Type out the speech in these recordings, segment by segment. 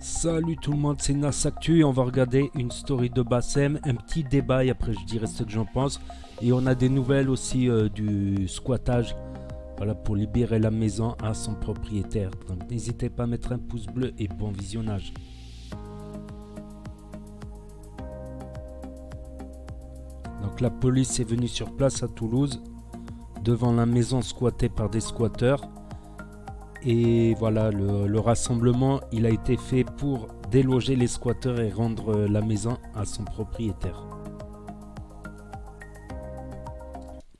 Salut tout le monde, c'est Nas Actu et on va regarder une story de Bassem, un petit débat et après je dirai ce que j'en pense. Et on a des nouvelles aussi du squattage, voilà, pour libérer la maison à son propriétaire. Donc n'hésitez pas à mettre un pouce bleu et bon visionnage. Donc la police est venue sur place à Toulouse, devant la maison squattée par des squatteurs. Et voilà, le rassemblement, il a été fait pour déloger les squatteurs et rendre la maison à son propriétaire.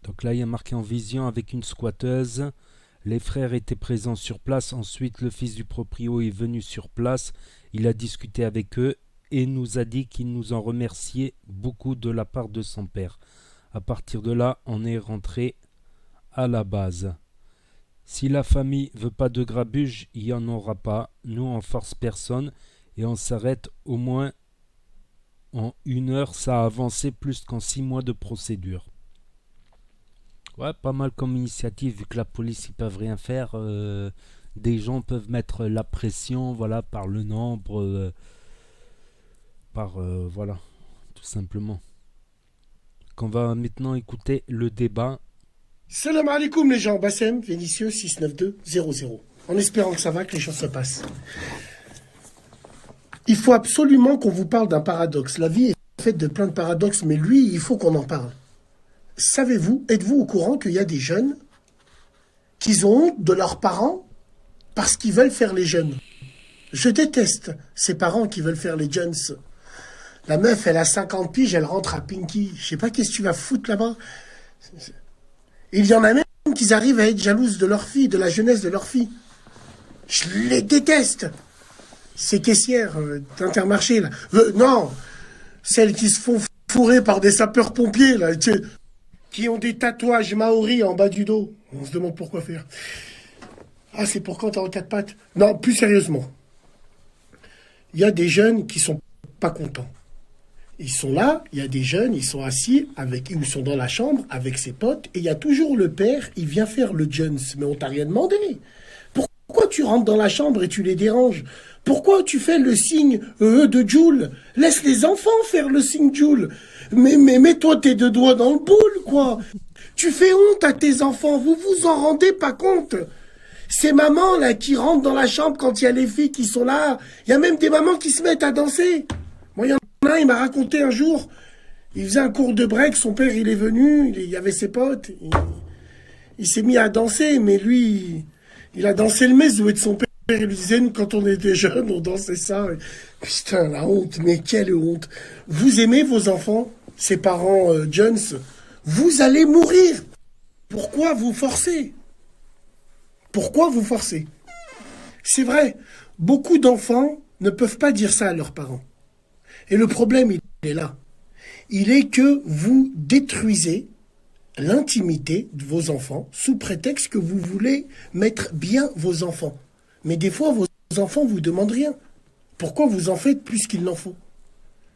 Donc là, il y a marqué en vision avec une squatteuse. Les frères étaient présents sur place. Ensuite, le fils du proprio est venu sur place. Il a discuté avec eux et nous a dit qu'il nous en remerciait beaucoup de la part de son père. À partir de là, on est rentré à la base. Si la famille veut pas de grabuge, il n'y en aura pas. Nous, on force personne et on s'arrête au moins en 1 heure. Ça a avancé plus qu'en 6 mois de procédure. Ouais, pas mal comme initiative, vu que la police, ils peuvent rien faire. Des gens peuvent mettre la pression, voilà, par le nombre, voilà, tout simplement. Qu'on va maintenant écouter le débat. Salam alaikum les gens, Bassem, Vénitieux 69200. En espérant que ça va, que les choses se passent. Il faut absolument qu'on vous parle d'un paradoxe. La vie est faite de plein de paradoxes, mais lui, il faut qu'on en parle. Savez-vous, êtes-vous au courant qu'il y a des jeunes qui ont honte de leurs parents parce qu'ils veulent faire les jeunes? Je déteste ces parents qui veulent faire les jeunes. La meuf, elle a 50 piges, elle rentre à Pinky. Je sais pas qu'est-ce que tu vas foutre là-bas. Il y en a même qui arrivent à être jalouses de leur fille, de la jeunesse de leur fille. Je les déteste. Ces caissières d'Intermarché, là. Non, celles qui se font fourrer par des sapeurs-pompiers, là, qui ont des tatouages maoris en bas du dos. On se demande pourquoi faire. Ah, c'est pour quand t'as en quatre pattes? Non, plus sérieusement. Il y a des jeunes qui sont pas contents. Ils sont là, il y a des jeunes, ils sont assis, ils sont dans la chambre avec ses potes, et il y a toujours le père, il vient faire le Jones. Mais on t'a rien demandé. Pourquoi tu rentres dans la chambre et tu les déranges? Pourquoi tu fais le signe de Joule? Laisse les enfants faire le signe Joule. Mais mets-toi tes deux doigts dans le boule, quoi. Tu fais honte à tes enfants, vous vous en rendez pas compte. Ces mamans, là, qui rentrent dans la chambre quand il y a les filles qui sont là, il y a même des mamans qui se mettent à danser. Moi, il y en a un, il m'a raconté un jour, il faisait un cours de break, son père, il est venu, il y avait ses potes, il s'est mis à danser, mais lui, il a dansé le mezoué de son père. Il lui disait, nous, quand on était jeunes, on dansait ça. Putain, la honte, mais quelle honte. Vous aimez vos enfants, ces parents Jones, vous allez mourir. Pourquoi vous forcez? Pourquoi vous forcez? C'est vrai, beaucoup d'enfants ne peuvent pas dire ça à leurs parents. Et le problème, il est là. Il est que vous détruisez l'intimité de vos enfants sous prétexte que vous voulez mettre bien vos enfants. Mais des fois, vos enfants vous demandent rien. Pourquoi vous en faites plus qu'il n'en faut?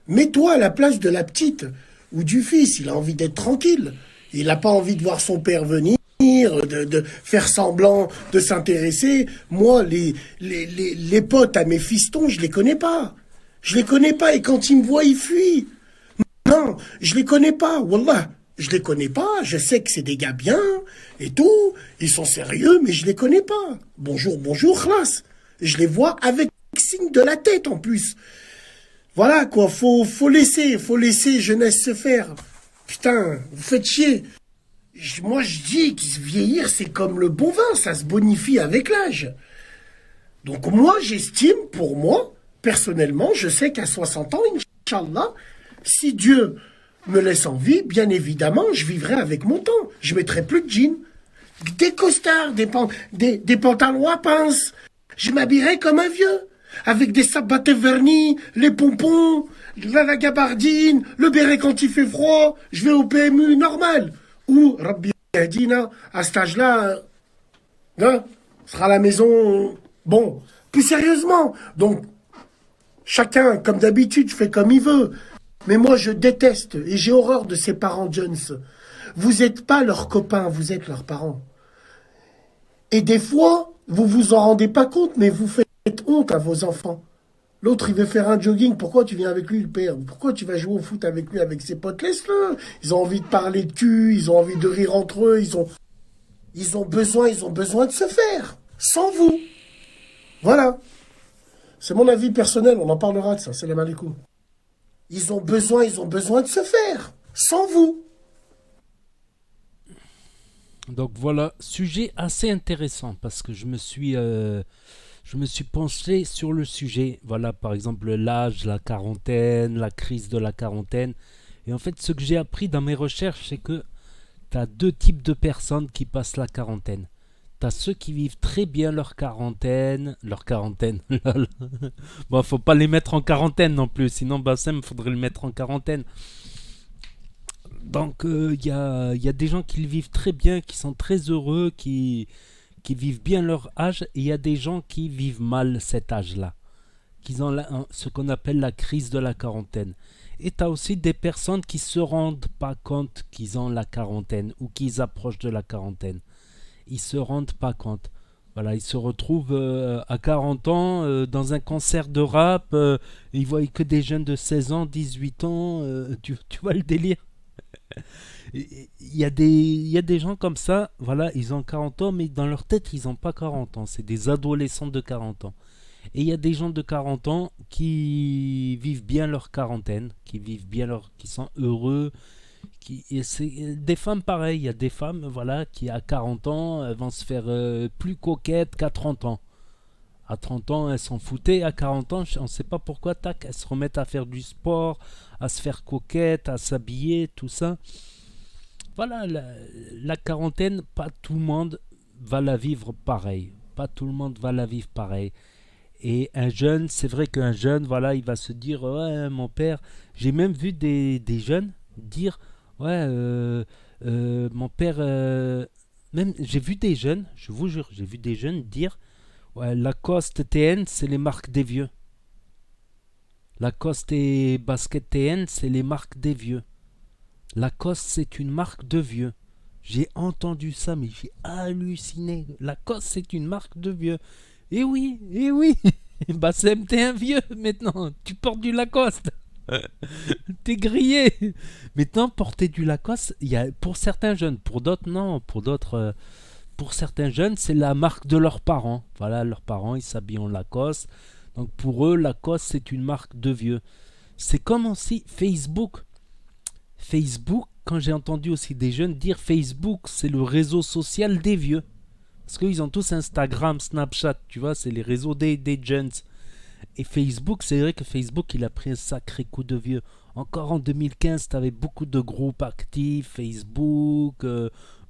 Mets-toi à la place de la petite ou du fils. Il a envie d'être tranquille. Il n'a pas envie de voir son père venir, de faire semblant de s'intéresser. Moi, les potes à mes fistons, je les connais pas. Je les connais pas. Et quand ils me voient, ils fuient. Non, je les connais pas. Wallah. Je les connais pas, je sais que c'est des gars bien et tout, ils sont sérieux, mais je les connais pas. Bonjour, bonjour, classe. Je les vois avec signe de la tête en plus. Voilà quoi, faut laisser jeunesse se faire. Putain, vous faites chier. Moi je dis que vieillir c'est comme le bon vin, ça se bonifie avec l'âge. Donc moi j'estime, pour moi, personnellement, je sais qu'à 60 ans, Inch'Allah, si Dieu me laisse en vie, bien évidemment, je vivrai avec mon temps. Je mettrai plus de jeans, des costards, des pantalons à pinces. Je m'habillerai comme un vieux, avec des sabates vernis, les pompons, la gabardine, le béret quand il fait froid. Je vais au PMU normal. Ou, Rabbi Hadina, à cet âge-là, hein, sera à la maison. Bon, plus sérieusement. Donc, chacun, comme d'habitude, fait comme il veut. Mais moi, je déteste et j'ai horreur de ces parents Jones. Vous n'êtes pas leurs copains, vous êtes leurs parents. Et des fois, vous vous en rendez pas compte, mais vous faites honte à vos enfants. L'autre, il veut faire un jogging. Pourquoi tu viens avec lui, le père? Pourquoi tu vas jouer au foot avec lui, avec ses potes? Laisse-le. Ils ont envie de parler de cul, ils ont envie de rire entre eux, ils ont besoin de se faire. Sans vous. Voilà. C'est mon avis personnel, on en parlera de ça, c'est la malécou. Ils ont besoin de se faire. Sans vous. Donc voilà, sujet assez intéressant parce que je me suis penché sur le sujet. Voilà, par exemple, l'âge, la quarantaine, la crise de la quarantaine. Et en fait, ce que j'ai appris dans mes recherches, c'est que tu as deux types de personnes qui passent la quarantaine. Tu as ceux qui vivent très bien leur quarantaine, lol. Bon, faut pas les mettre en quarantaine non plus, sinon Bassem, faudrait le mettre en quarantaine. Donc, y a des gens qui le vivent très bien, qui sont très heureux, qui vivent bien leur âge, et il y a des gens qui vivent mal cet âge-là, qui ont ce qu'on appelle la crise de la quarantaine. Et tu as aussi des personnes qui se rendent pas compte qu'ils ont la quarantaine ou qu'ils approchent de la quarantaine. Ils se rendent pas compte. Voilà, ils se retrouvent à 40 ans dans un concert de rap, ils voient que des jeunes de 16 ans, 18 ans, tu vois le délire. Il y a des gens comme ça, voilà, ils ont 40 ans, mais dans leur tête, ils n'ont pas 40 ans. C'est des adolescents de 40 ans. Et il y a des gens de 40 ans qui vivent bien leur quarantaine, qui sont heureux. Et c'est des femmes pareilles. Il y a des femmes, voilà, qui à 40 ans, elles vont se faire plus coquettes qu'à 30 ans. À 30 ans, elles s'en foutaient. À 40 ans, on ne sait pas pourquoi, tac, elles se remettent à faire du sport, à se faire coquettes, à s'habiller, tout ça. Voilà, la quarantaine, pas tout le monde va la vivre pareil. Pas tout le monde va la vivre pareil. Et un jeune, c'est vrai qu'un jeune, voilà, il va se dire, ouais, mon père, j'ai même vu des jeunes dire, ouais, mon père, même, j'ai vu des jeunes, je vous jure, j'ai vu des jeunes dire, ouais, Lacoste TN, c'est les marques des vieux. Lacoste et Basket TN, c'est les marques des vieux. Lacoste, c'est une marque de vieux. J'ai entendu ça, mais j'ai halluciné. Lacoste, c'est une marque de vieux. Eh oui. Bah, t'es un vieux maintenant. Tu portes du Lacoste. T'es grillé. Maintenant, porter du Lacoste, il y a pour certains jeunes, pour d'autres non, pour certains jeunes, c'est la marque de leurs parents. Voilà, leurs parents, ils s'habillent en Lacoste. Donc pour eux, Lacoste, c'est une marque de vieux. C'est comme aussi Facebook. Facebook, quand j'ai entendu aussi des jeunes dire Facebook, c'est le réseau social des vieux. Parce qu'ils ont tous Instagram, Snapchat, tu vois, c'est les réseaux des jeunes. Et Facebook, c'est vrai que Facebook, il a pris un sacré coup de vieux. Encore en 2015, tu avais beaucoup de groupes actifs, Facebook,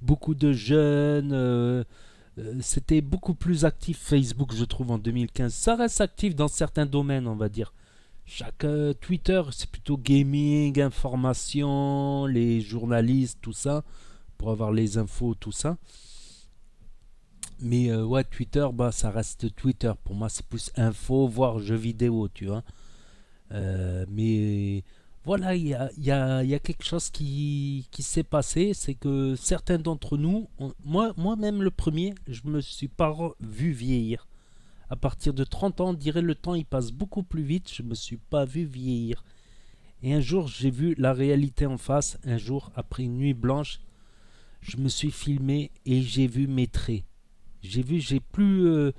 beaucoup de jeunes. C'était beaucoup plus actif Facebook, je trouve, en 2015. Ça reste actif dans certains domaines, on va dire. Chaque Twitter, c'est plutôt gaming, information, les journalistes, tout ça, pour avoir les infos, tout ça. Mais ouais, Twitter, bah, ça reste Twitter. Pour moi, c'est plus info, voire jeux vidéo, tu vois. Mais voilà, il y a quelque chose qui s'est passé. C'est que certains d'entre nous, moi-même le premier, je me suis pas vu vieillir. À partir de 30 ans, on dirait le temps il passe beaucoup plus vite. Je me suis pas vu vieillir. Et un jour, j'ai vu la réalité en face. Un jour, après une nuit blanche, je me suis filmé et j'ai vu mes traits. J'ai plus.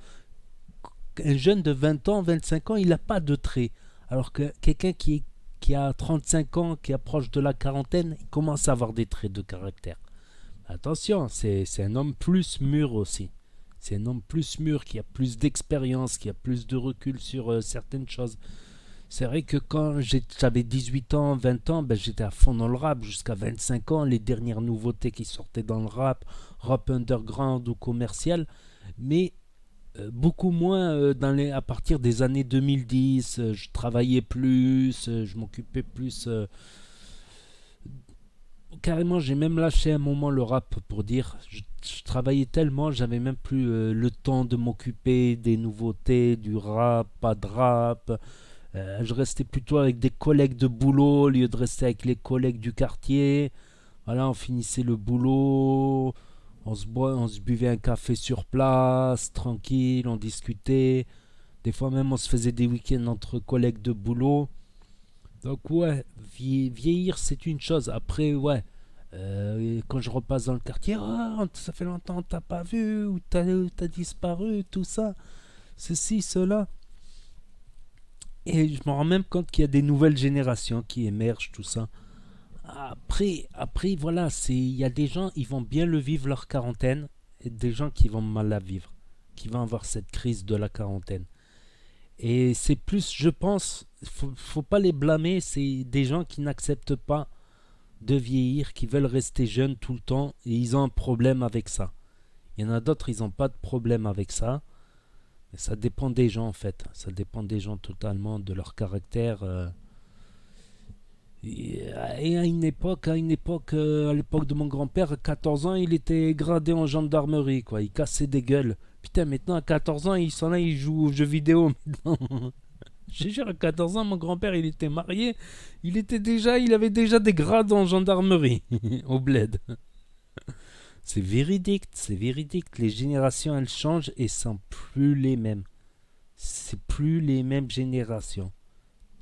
Un jeune de 20 ans, 25 ans, il n'a pas de traits. Alors que quelqu'un qui a 35 ans, qui approche de la quarantaine, il commence à avoir des traits de caractère. Attention, c'est un homme plus mûr aussi. C'est un homme plus mûr, qui a plus d'expérience, qui a plus de recul sur certaines choses. C'est vrai que quand j'avais 18 ans, 20 ans, ben j'étais à fond dans le rap. Jusqu'à 25 ans, les dernières nouveautés qui sortaient dans le rap underground ou commercial. Mais beaucoup moins à partir des années 2010. Je travaillais plus, je m'occupais plus. Carrément, j'ai même lâché un moment le rap pour dire. Je travaillais tellement, j'avais même plus le temps de m'occuper des nouveautés, du rap, pas de rap. Je restais plutôt avec des collègues de boulot au lieu de rester avec les collègues du quartier. Voilà, on finissait le boulot, on se buvait un café sur place, tranquille, on discutait. Des fois même, on se faisait des week-ends entre collègues de boulot. Donc ouais, vieillir, c'est une chose. Après, ouais, quand je repasse dans le quartier, oh, ça fait longtemps que t'as pas vu, ou t'as disparu, tout ça, ceci, cela. Et je me rends même compte qu'il y a des nouvelles générations qui émergent, tout ça. Après voilà, il y a des gens, ils vont bien le vivre leur quarantaine, et des gens qui vont mal la vivre, qui vont avoir cette crise de la quarantaine. Et c'est plus, je pense, faut pas les blâmer, c'est des gens qui n'acceptent pas de vieillir, qui veulent rester jeunes tout le temps, et ils ont un problème avec ça. Il y en a d'autres, ils n'ont pas de problème avec ça. Mais ça dépend des gens en fait. Ça dépend des gens totalement, de leur caractère. Et à l'époque de mon grand-père, à 14 ans, il était gradé en gendarmerie, quoi. Il cassait des gueules. Putain, maintenant à 14 ans, il s'en a, il joue aux jeux vidéo maintenant. Je te jure, à 14 ans, mon grand-père, il était marié. Il avait déjà des grades en gendarmerie, au bled. C'est véridique, c'est véridique. Les générations, elles changent et sont plus les mêmes. C'est plus les mêmes générations.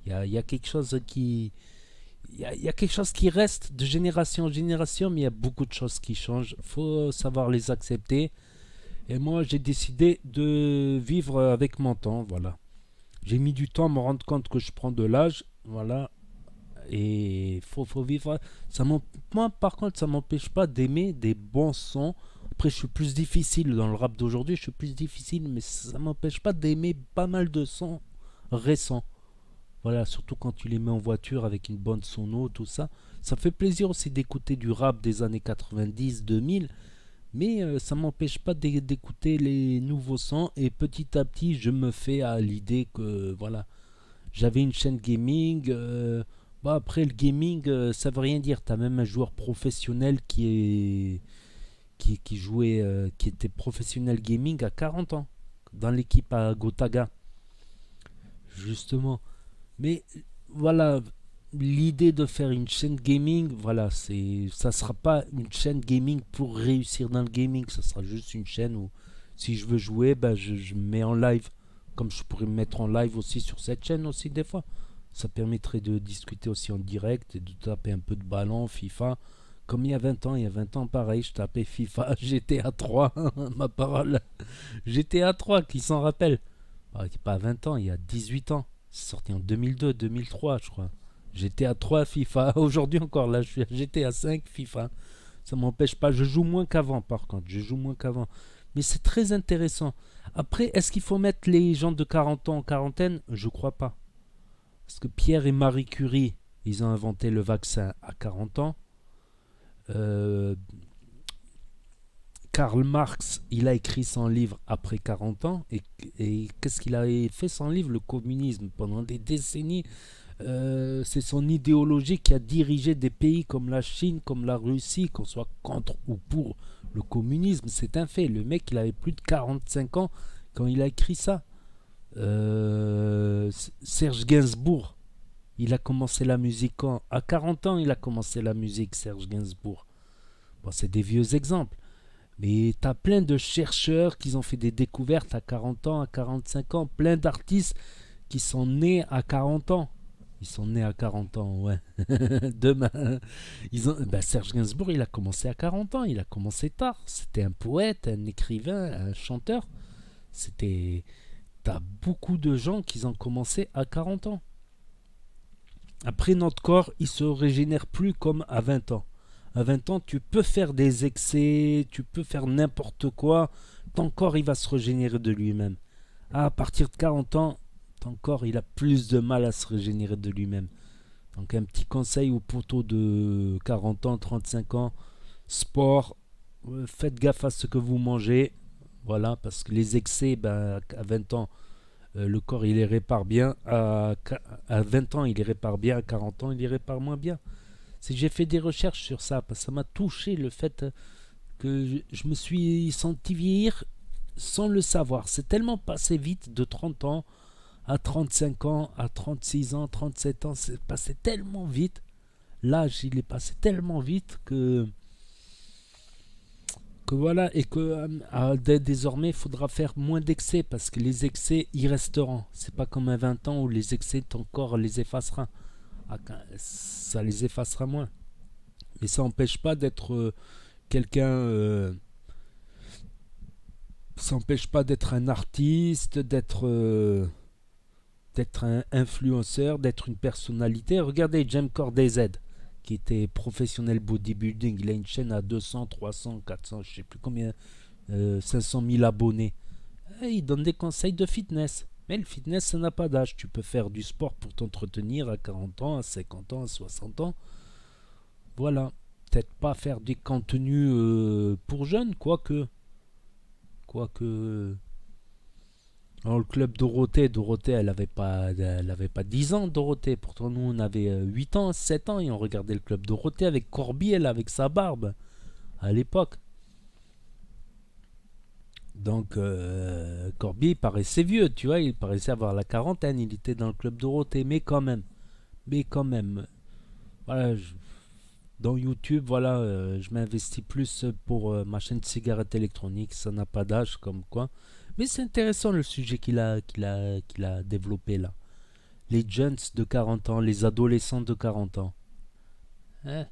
Il y a quelque chose qui, il y a quelque chose qui reste de génération en génération, mais il y a beaucoup de choses qui changent. Il faut savoir les accepter. Et moi, j'ai décidé de vivre avec mon temps, voilà. J'ai mis du temps à me rendre compte que je prends de l'âge, voilà. Et faut vivre. Moi, par contre, ça m'empêche pas d'aimer des bons sons. Après, je suis plus difficile dans le rap d'aujourd'hui, je suis plus difficile, mais ça m'empêche pas d'aimer pas mal de sons récents. Voilà, surtout quand tu les mets en voiture avec une bonne sono, tout ça. Ça fait plaisir aussi d'écouter du rap des années 90, 2000, mais ça m'empêche pas d'écouter les nouveaux sons. Et petit à petit, je me fais à l'idée que, voilà, j'avais une chaîne gaming. Bah après, le gaming, ça veut rien dire. T'as même un joueur professionnel qui jouait, qui était professionnel gaming à 40 ans, dans l'équipe à Gotaga, justement. Mais voilà, l'idée de faire une chaîne gaming, voilà, ça sera pas une chaîne gaming pour réussir dans le gaming, ça sera juste une chaîne où si je veux jouer, ben je me mets en live, comme je pourrais me mettre en live aussi sur cette chaîne aussi des fois. Ça permettrait de discuter aussi en direct et de taper un peu de ballon, FIFA. Comme il y a 20 ans pareil, je tapais FIFA, GTA 3, ma parole. GTA 3, qui s'en rappelle? Pas 20 ans, il y a 18 ans. C'est sorti en 2002, 2003, je crois. GTA 3, FIFA. Aujourd'hui encore, là, je suis à GTA 5, FIFA. Ça m'empêche pas. Je joue moins qu'avant, par contre. Je joue moins qu'avant. Mais c'est très intéressant. Après, est-ce qu'il faut mettre les gens de 40 ans en quarantaine? Je crois pas. Parce que Pierre et Marie Curie, ils ont inventé le vaccin à 40 ans. Euh, Karl Marx, il a écrit son livre après 40 ans. Et qu'est-ce qu'il a fait son livre? Le communisme. Pendant des décennies, c'est son idéologie qui a dirigé des pays comme la Chine, comme la Russie, qu'on soit contre ou pour le communisme. C'est un fait. Le mec, il avait plus de 45 ans quand il a écrit ça. Serge Gainsbourg, il a commencé la musique quand? À 40 ans, il a commencé la musique, Serge Gainsbourg. Bon, c'est des vieux exemples. Mais t'as plein de chercheurs qui ont fait des découvertes à 40 ans, à 45 ans. Plein d'artistes qui sont nés à 40 ans. Ils sont nés à 40 ans, ouais. Demain. Serge Gainsbourg, il a commencé à 40 ans. Il a commencé tard. C'était un poète, un écrivain, un chanteur. T'as beaucoup de gens qui ont commencé à 40 ans. Après, notre corps, il se régénère plus comme à 20 ans. À 20 ans, tu peux faire des excès, tu peux faire n'importe quoi. Ton corps, il va se régénérer de lui-même. À partir de 40 ans, ton corps, il a plus de mal à se régénérer de lui-même. Donc, un petit conseil aux poteaux de 40 ans, 35 ans, sport, faites gaffe à ce que vous mangez. Voilà, parce que les excès, à 20 ans, le corps, il les répare bien. À 20 ans, il les répare bien. À 40 ans, il les répare moins bien. J'ai fait des recherches sur ça, parce que ça m'a touché le fait que je me suis senti vieillir sans le savoir. C'est tellement passé vite de 30 ans à 35 ans, à 36 ans, 37 ans. C'est passé tellement vite. L'âge, il est passé tellement vite que Donc voilà, et que désormais, il faudra faire moins d'excès, parce que les excès, ils resteront. C'est pas comme à 20 ans où les excès, ton corps les effacera. Ça les effacera moins. Mais ça n'empêche pas d'être quelqu'un... ça n'empêche pas d'être un artiste, d'être un influenceur, d'être une personnalité. Regardez James Corday Z, qui était professionnel bodybuilding. Il a une chaîne à 200, 300, 400, je sais plus combien, 500 000 abonnés. Et il donne des conseils de fitness. Mais le fitness, ça n'a pas d'âge. Tu peux faire du sport pour t'entretenir à 40 ans, à 50 ans, à 60 ans. Voilà. Peut-être pas faire des contenus pour jeunes, quoique. Alors, le club Dorothée, elle avait pas 10 ans, Dorothée. Pourtant, nous, on avait 8 ans, 7 ans, et on regardait le club Dorothée avec Corbiel, avec sa barbe, à l'époque. Donc, Corbier, il paraissait vieux, tu vois, il paraissait avoir la quarantaine, il était dans le club Dorothée, mais quand même, voilà, dans YouTube, voilà, je m'investis plus pour ma chaîne de cigarettes électroniques, ça n'a pas d'âge, comme quoi. Mais c'est intéressant le sujet qu'il a développé là. Les jeunes de 40 ans, les adolescents de 40 ans. Hein.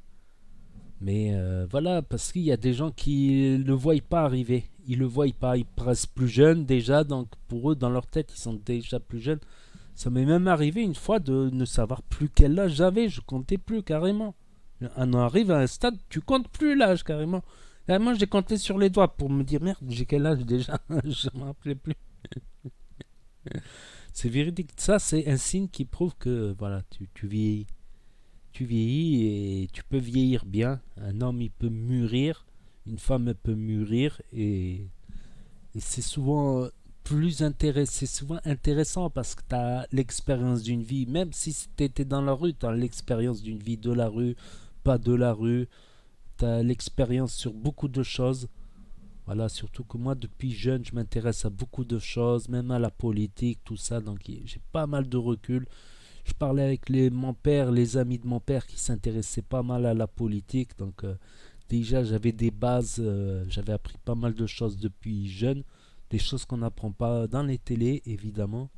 Mais voilà, parce qu'il y a des gens qui ne le voient pas arriver. Ils le voient pas, ils paraissent plus jeunes déjà, donc pour eux, dans leur tête, ils sont déjà plus jeunes. Ça m'est même arrivé une fois de ne savoir plus quel âge j'avais, je comptais plus carrément. On arrive à un stade, tu comptes plus l'âge carrément. Carrément, j'ai compté sur les doigts pour me dire merde, j'ai quel âge déjà. Je ne me rappelais plus. C'est véridique. Ça, c'est un signe qui prouve que voilà, tu vieillis. Tu vieillis et tu peux vieillir bien. Un homme, il peut mûrir. Une femme, elle peut mûrir. Et c'est souvent c'est souvent intéressant parce que tu as l'expérience d'une vie. Même si tu étais dans la rue, tu as l'expérience d'une vie de la rue, pas de la rue. Tu as l'expérience sur beaucoup de choses. Voilà, surtout que moi, depuis jeune, je m'intéresse à beaucoup de choses, même à la politique, tout ça. Donc, j'ai pas mal de recul. Je parlais avec mon père, les amis de mon père qui s'intéressaient pas mal à la politique. Donc, déjà, j'avais des bases, j'avais appris pas mal de choses depuis jeune. Des choses qu'on n'apprend pas dans les télés, évidemment.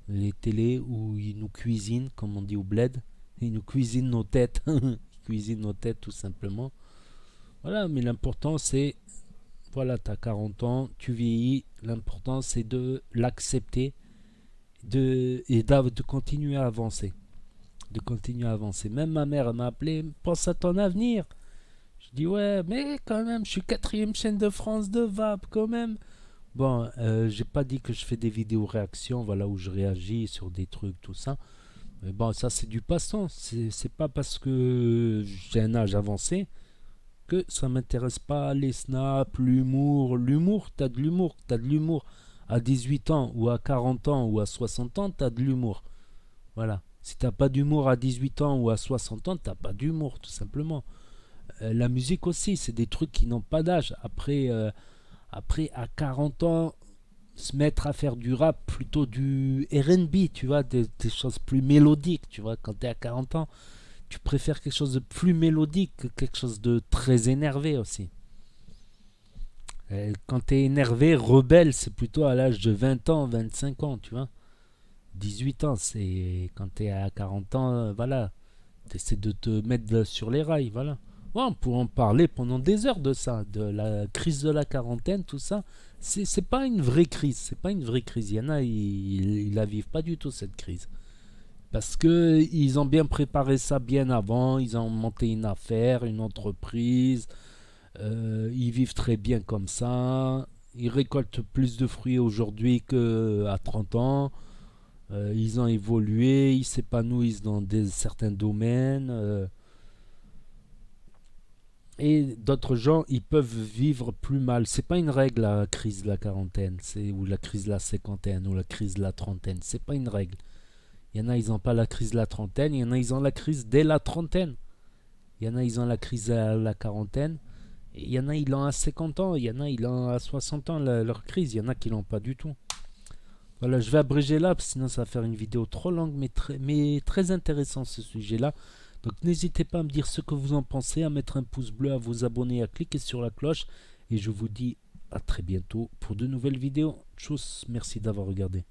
Les télés où ils nous cuisinent, comme on dit au bled. Ils nous cuisinent nos têtes. Ils cuisinent nos têtes, tout simplement. Voilà, mais l'important, c'est voilà, tu as 40 ans, tu vieillis, l'important c'est de l'accepter de continuer à avancer. De continuer à avancer. Même ma mère m'a appelé, pense à ton avenir. Je dis ouais, mais quand même, je suis quatrième chaîne de France de VAP quand même. Bon, j'ai pas dit que je fais des vidéos réactions, voilà, où je réagis sur des trucs, tout ça. Mais bon, ça c'est du passant. C'est pas parce que j'ai un âge avancé que ça m'intéresse pas les snaps, l'humour. L'humour, t'as de l'humour, t'as de l'humour. À 18 ans ou à 40 ans ou à 60 ans, t'as de l'humour. Voilà. Si t'as pas d'humour à 18 ans ou à 60 ans, t'as pas d'humour, tout simplement. La musique aussi, c'est des trucs qui n'ont pas d'âge. Après, à 40 ans, se mettre à faire du rap, plutôt du R&B, tu vois, des choses plus mélodiques, tu vois, quand t'es à 40 ans, tu préfères quelque chose de plus mélodique que quelque chose de très énervé aussi. Quand tu es énervé, rebelle, c'est plutôt à l'âge de 20 ans, 25 ans, tu vois. 18 ans, c'est quand tu es à 40 ans, voilà. Tu essaies de te mettre sur les rails, voilà. Ouais, on pourrait en parler pendant des heures de ça, de la crise de la quarantaine, tout ça. C'est pas une vraie crise, c'est pas une vraie crise. Il y en a, ils la vivent pas du tout, cette crise. Parce que ils ont bien préparé ça bien avant, ils ont monté une affaire, une entreprise, ils vivent très bien comme ça, ils récoltent plus de fruits aujourd'hui qu'à 30 ans, ils ont évolué, ils s'épanouissent dans certains domaines, et d'autres gens, ils peuvent vivre plus mal. C'est pas une règle la crise de la quarantaine, ou la crise de la cinquantaine, ou la crise de la trentaine, c'est pas une règle. Il y en a, ils n'ont pas la crise de la trentaine. Il y en a, ils ont la crise dès la trentaine. Il y en a, ils ont la crise à la quarantaine. Et il y en a, ils l'ont à 50 ans. Il y en a, ils l'ont à 60 ans, leur crise. Il y en a qui l'ont pas du tout. Voilà, je vais abréger là, sinon ça va faire une vidéo trop longue, mais très intéressant ce sujet-là. Donc n'hésitez pas à me dire ce que vous en pensez, à mettre un pouce bleu, à vous abonner, à cliquer sur la cloche. Et je vous dis à très bientôt pour de nouvelles vidéos. Tchuss, merci d'avoir regardé.